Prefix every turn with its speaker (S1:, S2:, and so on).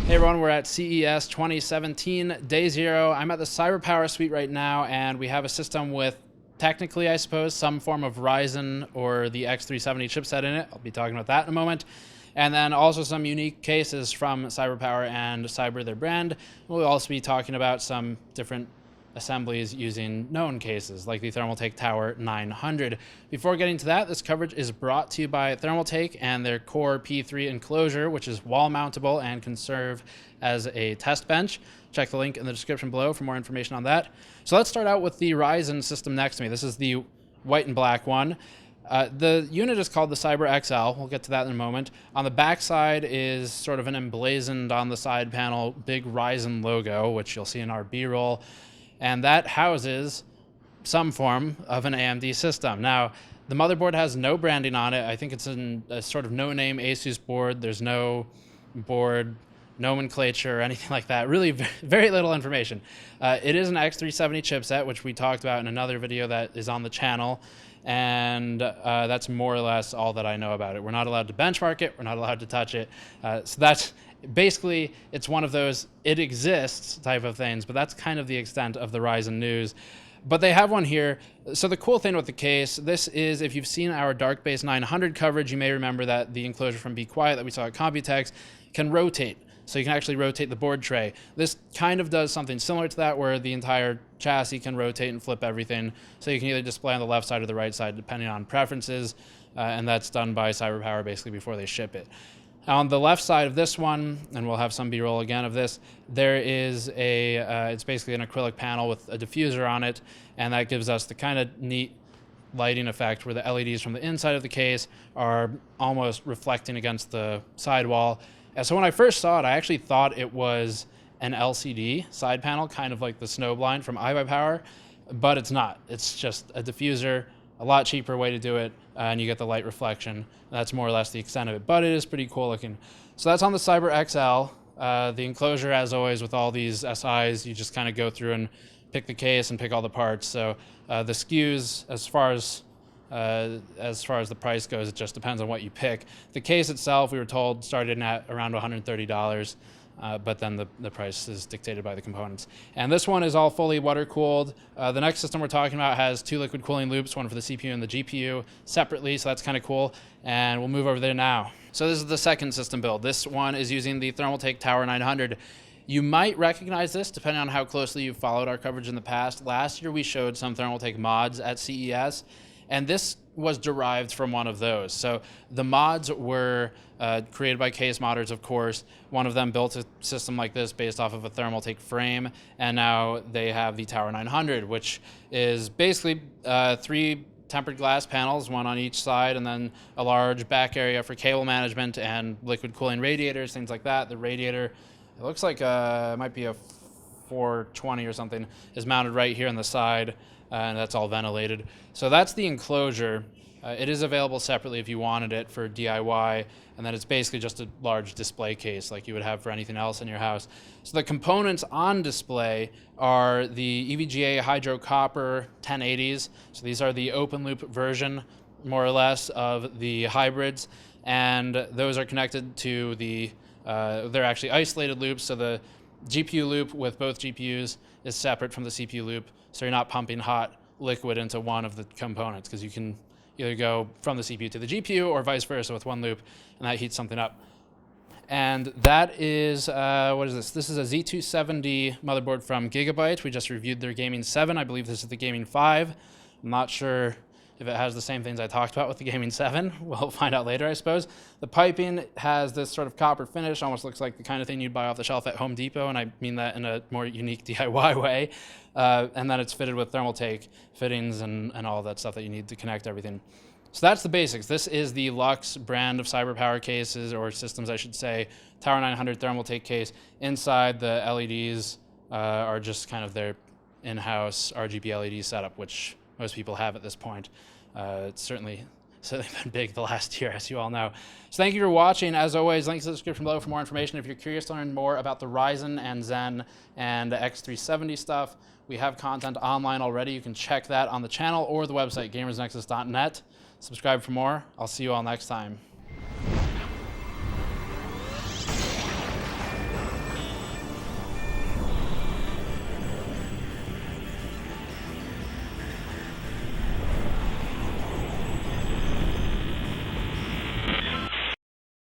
S1: Hey everyone, we're at CES 2017, day 0. I'm at the CyberPower suite right now, and we have a system with, technically I suppose, some form of Ryzen or the X370 chipset in it. I'll be talking about that in a moment. And then also some unique cases from CyberPower and Syber, their brand. We'll also be talking about some different assemblies using known cases, like the Thermaltake Tower 900. Before getting to that, this coverage is brought to you by Thermaltake and their Core P3 enclosure, which is wall mountable and can serve as a test bench. Check the link in the description below for more information on that. So let's start out with the Ryzen system next to me. This is the white and black one. The unit is called the Syber XL. We'll get to that in a moment. On the back side is sort of an emblazoned on the side panel big Ryzen logo, which you'll see in our B-roll. And that houses some form of an AMD system. Now, the motherboard has no branding on it. I think it's in a sort of no-name Asus board. There's no board nomenclature or anything like that. Really very little information. It is an X370 chipset, which we talked about in another video that is on the channel. And that's more or less all that I know about it. We're not allowed to benchmark it. We're not allowed to touch it. So that's basically, it's one of those it exists type of things, but that's kind of the extent of the Ryzen news. But they have one here. So the cool thing with the case, this is, if you've seen our Dark Base 900 coverage, you may remember that the enclosure from Be Quiet that we saw at Computex can rotate. So you can actually rotate the board tray. This kind of does something similar to that, where the entire chassis can rotate and flip everything. So you can either display on the left side or the right side, depending on preferences. And that's done by CyberPower basically before they ship it. On the left side of this one, and we'll have some B-roll again of this, there is it's basically an acrylic panel with a diffuser on it, and that gives us the kind of neat lighting effect where the LEDs from the inside of the case are almost reflecting against the sidewall. And so when I first saw it, I actually thought it was an LCD side panel, kind of like the Snowblind from iBuyPower, but it's not. It's just a diffuser, a lot cheaper way to do it, and you get the light reflection. That's more or less the extent of it, but it is pretty cool looking. So that's on the Syber XL. The enclosure, as always, with all these SIs, you just kind of go through and pick the case and pick all the parts. So the SKUs, as far as the price goes, it just depends on what you pick. The case itself, we were told, started at around $130. But then the price is dictated by the components. And this one is all fully water-cooled. The next system we're talking about has 2 liquid cooling loops, one for the CPU and the GPU separately, so that's kind of cool. And we'll move over there now. So this is the second system build. This one is using the Thermaltake Tower 900. You might recognize this depending on how closely you've followed our coverage in the past. Last year we showed some Thermaltake mods at CES, and this was derived from one of those. So the mods were created by case modders, of course. One of them built a system like this based off of a Thermaltake frame, and now they have the Tower 900, which is basically 3 tempered glass panels, one on each side, and then a large back area for cable management and liquid cooling radiators, things like that. The radiator, it looks like it might be a 420 or something, is mounted right here on the side, and that's all ventilated. So that's the enclosure. It is available separately if you wanted it for DIY, and then it's basically just a large display case like you would have for anything else in your house. So the components on display are the EVGA Hydro Copper 1080s. So these are the open loop version, more or less, of the hybrids, and those are connected to the, they're actually isolated loops, so the GPU loop with both GPUs is separate from the CPU loop, so you're not pumping hot liquid into one of the components, because you can either go from the CPU to the GPU or vice versa with one loop, and that heats something up. And that is, what is this? This is a Z270 motherboard from Gigabyte. We just reviewed their Gaming 7. I believe this is the Gaming 5. I'm not sure if it has the same things I talked about with the Gaming 7. We'll find out later, I suppose. The piping has this sort of copper finish, almost looks like the kind of thing you'd buy off the shelf at Home Depot, and I mean that in a more unique DIY way. And then it's fitted with Thermaltake fittings and all that stuff that you need to connect everything. So that's the basics. This is the Lux brand of CyberPower cases, or systems I should say, Tower 900 Thermaltake case. Inside, the LEDs are just kind of their in-house RGB LED setup, which most people have at this point. It's certainly been big the last year, as you all know. So thank you for watching. As always, links in the description below for more information. If you're curious to learn more about the Ryzen and Zen and X370 stuff, we have content online already. You can check that on the channel or the website, gamersnexus.net. Subscribe for more. I'll see you all next time.